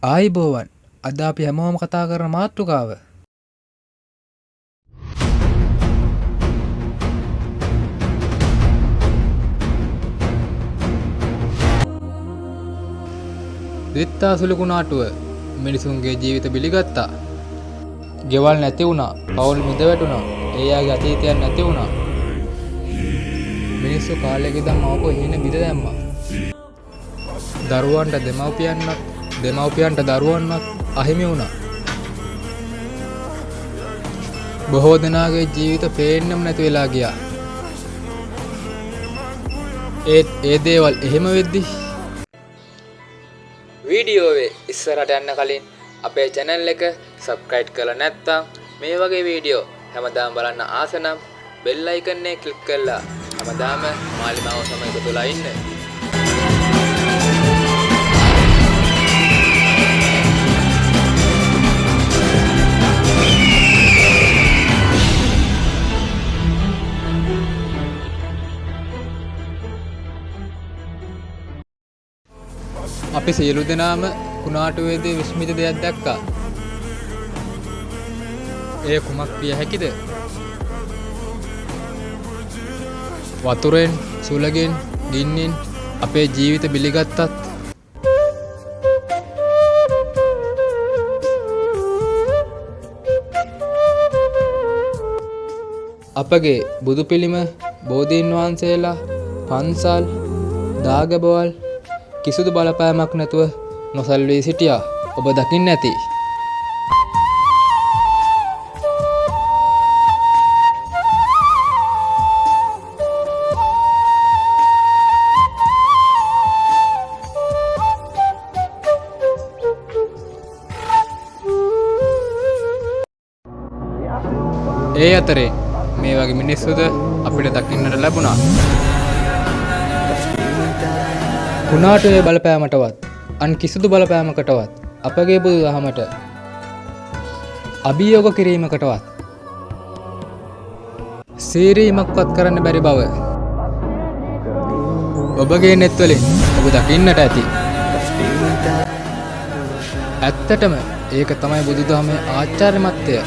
ආයිබෝවන් අද අපි හැමෝම කතා කරන මාතෘකාව දිත්තා සුළුකුණාටුව මිනිසුන්ගේ ජීවිත බිලිගත්තා. ගෙවල් නැති වුණා, පවුල් මිද වැටුණා, ඒ අයගේ අතීතයක් නැති වුණා. මිනිස්සු කාලයක ඉඳන් මවපෝ හීන බිඳ දැම්මා. දරුවන්ට දෙමව්පියන්ට දරුවන්වත් අහිමි වුණා. බොහෝ දෙනාගේ ජීවිත පේන්නම නැති වෙලා ගියා. ඒ දේවල් එහෙම වෙද්දි වීඩියෝවේ ඉස්සරහට යන්න කලින් අපේ channel එක subscribe කරලා නැත්නම් මේ වගේ වීඩියෝ හැමදාම බලන්න ආස නම් bell icon එක click කරලා හැමදාම මාලිමාව සමග එකතුලා ඉන්න. අපි සියලු දෙනාම කුණාටුවේදී විස්මිත දෙයක් දැක්කා. එය කුමක් විය හැකිද? වතුරෙන්, සුළගෙන්, ගින්නෙන් අපේ ජීවිත බිලිගත්තත් අපගේ බුදු පිළිම, බෝධීන් වහන්සේලා, පන්සල්, දාගැබවල් කිසිදු බලපෑමක් නැතුව නොසල්වී සිටියා. ඔබ දකින්න ඇති. ඒ අතරේ මේ වගේ මිනිස්සුද අපිට දකින්නට ලැබුණා. කුණාටුවේ බලපෑමටවත් අන් කිසිදු බලපෑමකටවත් අපගේ බුදු දහමට අභියෝග කිරීමකටවත් සීරීමක්වත් කරන්න බැරි බව ඔබගේ නෙත්වලින් ඔබ දකින්නට ඇති. ඇත්තටම ඒක තමයි බුදු දහමේ ආචාර්යමත්වය.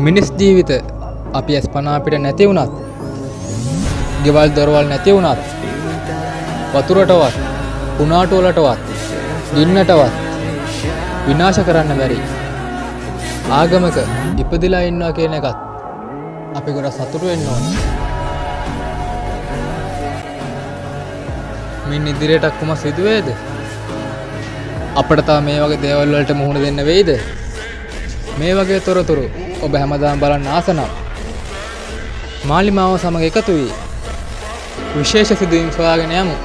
මිනිස් ජීවිත අපි අස්පනා අපිට නැති වුණත්, ගෙවල් දොරවල් නැති වුණත්, වතුරටවත්, කුණාටු වලටවත්, ගින්නටවත් විනාශ කරන්න බැරි ආගමක ඉපදිලා ඉන්නවා කියන එකත් අපි ගොඩක් සතුටු වෙන්න ඕනේ. මින් ඉදිරියට කොහොම සිදු වේද? අපිට තා මේ වගේ දේවල් වලට මුහුණ දෙන්න වෙයිද? මේ වගේ තොරතුරු ඔබ හැමදාම බලන්න ආස නම් මාලිමාව සමග එකතු වී විශේෂ සිදුවීම් සොයාගෙන යමු.